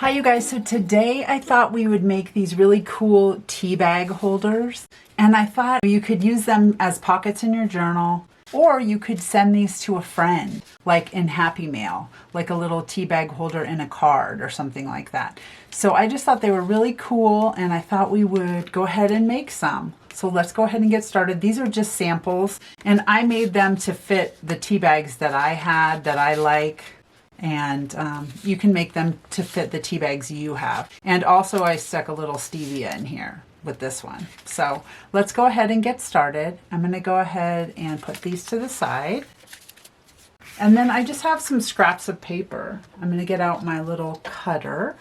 Hi you guys, so today I thought we would make these really cool tea bag holders, and I thought you could use them as pockets in your journal, or you could send these to a friend, like in Happy Mail, like a little tea bag holder in a card or something like that. So I just thought they were really cool, and I thought we would go ahead and make some. So let's go ahead and get started. These are just samples, and I made them to fit the tea bags that I had, that I like. And you can make them to fit the tea bags you have. And also I stuck a little stevia in here with this one. So let's go ahead and get started. I'm going to go ahead and put these to the side. And then I just have some scraps of paper. I'm going to get out my little cutter.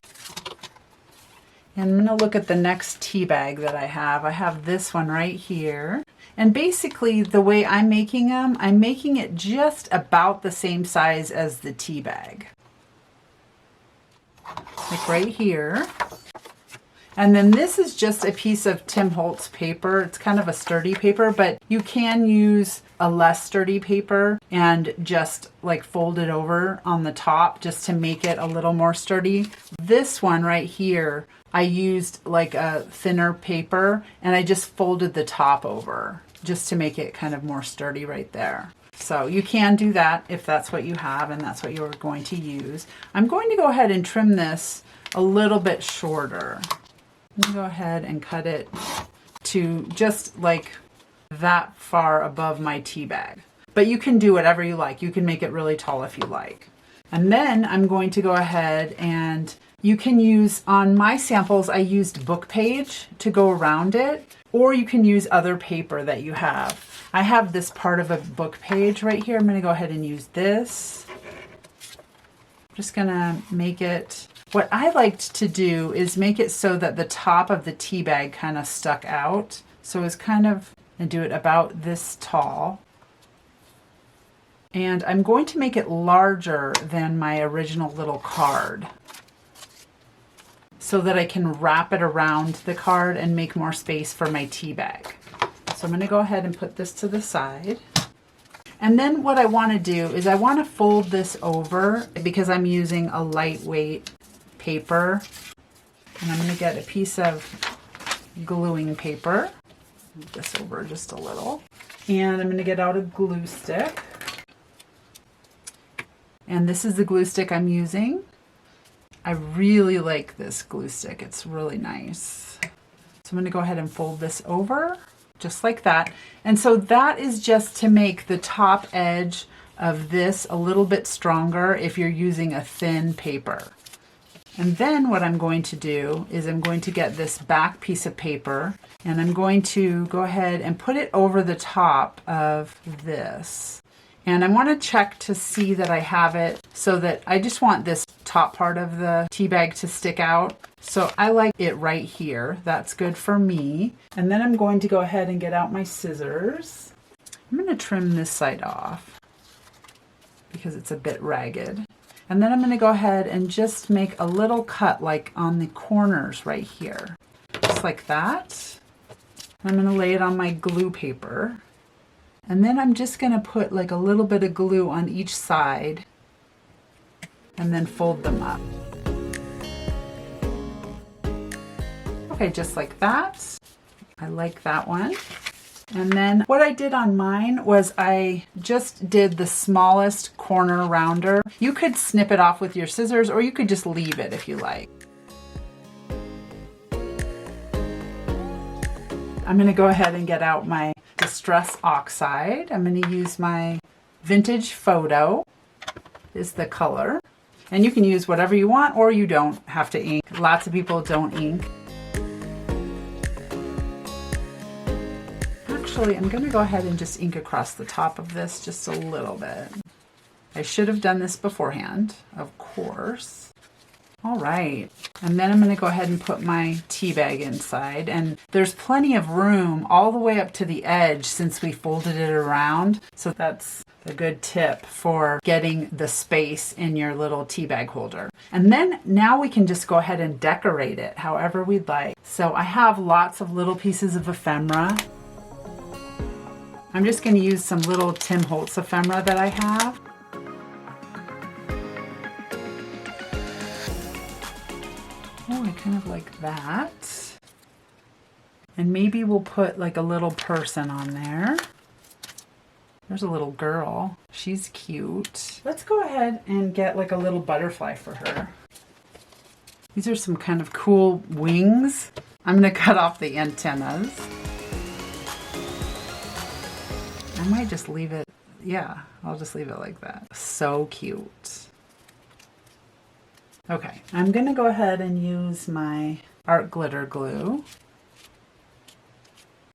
And I'm going to look at the next tea bag that I have. I have this one right here. And basically the way I'm making them, I'm making it just about the same size as the tea bag. Like right here. And then this is just a piece of Tim Holtz paper. It's kind of a sturdy paper, but you can use a less sturdy paper and just like fold it over on the top just to make it a little more sturdy. This one right here, I used like a thinner paper and I just folded the top over just to make it kind of more sturdy right there. So you can do that if that's what you have and that's what you're going to use. I'm going to go ahead and trim this a little bit shorter. I'm going to go ahead and cut it to just like that far above my tea bag. But you can do whatever you like. You can make it really tall if you like. And then I'm going to go ahead and you can use, on my samples, I used book page to go around it, or you can use other paper that you have. I have this part of a book page right here. I'm going to go ahead and use this. I'm just going to make it, what I liked to do is make it so that the top of the tea bag kind of stuck out. So it's kind of, and do it about this tall. And I'm going to make it larger than my original little card, so that I can wrap it around the card and make more space for my tea bag. So I'm going to go ahead and put this to the side. And then what I want to do is I want to fold this over because I'm using a lightweight paper. And I'm going to get a piece of gluing paper. Move this over just a little. And I'm going to get out a glue stick. And this is the glue stick I'm using. I really like this glue stick. It's really nice. So I'm going to go ahead and fold this over just like that. And so that is just to make the top edge of this a little bit stronger if you're using a thin paper. And then what I'm going to do is I'm going to get this back piece of paper and I'm going to go ahead and put it over the top of this. And I want to check to see that I have it so that I just want this top part of the tea bag to stick out. So I like it right here. That's good for me. And then I'm going to go ahead and get out my scissors. I'm going to trim this side off because it's a bit ragged. And then I'm going to go ahead and just make a little cut like on the corners right here. Just like that. I'm going to lay it on my glue paper. And then I'm just going to put like a little bit of glue on each side and then fold them up. Okay, just like that. I like that one. And then what I did on mine was I just did the smallest corner rounder. You could snip it off with your scissors or you could just leave it if you like. I'm going to go ahead and get out my Distress Oxide. I'm going to use my Vintage Photo is the color. And you can use whatever you want or you don't have to ink. Lots of people don't ink. Actually, I'm going to go ahead and just ink across the top of this just a little bit. I should have done this beforehand, of course. All right, and then I'm going to go ahead and put my tea bag inside, and there's plenty of room all the way up to the edge since we folded it around, so that's a good tip for getting the space in your little tea bag holder. And then now we can just go ahead and decorate it however we'd like. So I have lots of little pieces of ephemera. I'm just going to use some little Tim Holtz ephemera that I have. kind of like that. And maybe we'll put like a little person on there. There's a little girl. She's cute. Let's go ahead and get like a little butterfly for her. These are some kind of cool wings. I'm gonna cut off the antennas. I might just leave it, yeah, I'll just leave it like that. So cute. Okay, I'm gonna go ahead and use my art glitter glue.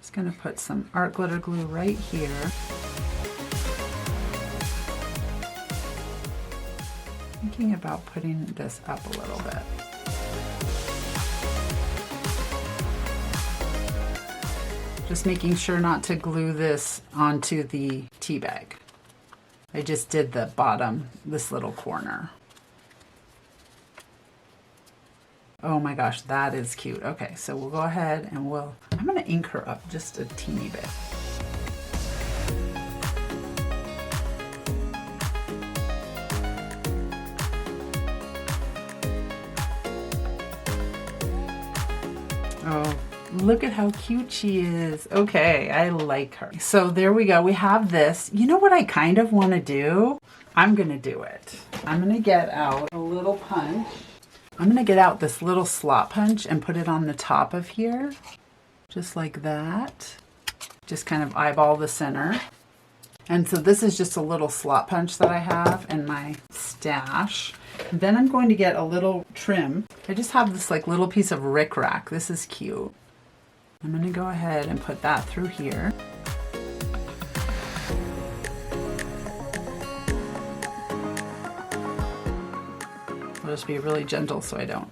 Just gonna put some art glitter glue right here. Thinking about putting this up a little bit. Just making sure not to glue this onto the tea bag. I just did the bottom, this little corner. Oh my gosh, that is cute. Okay, so we'll go ahead and I'm gonna ink her up just a teeny bit. Oh, look at how cute she is. Okay, I like her. So there we go. We have this. You know what I kind of want to do? I'm going to do it. I'm going to get out a little punch. I'm going to get out this little slot punch and put it on the top of here. Just like that. Just kind of eyeball the center. And so this is just a little slot punch that I have in my stash. Then I'm going to get a little trim. I just have this like little piece of rickrack. This is cute. I'm going to go ahead and put that through here. I'll just be really gentle so I don't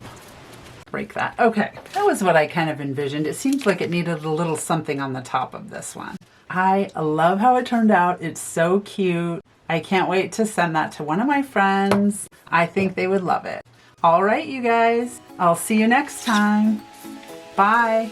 break that. Okay, that was what I kind of envisioned. It seems like it needed a little something on the top of this one. I love how it turned out. It's so cute. I can't wait to send that to one of my friends. I think they would love it. All right, you guys, I'll see you next time. Bye.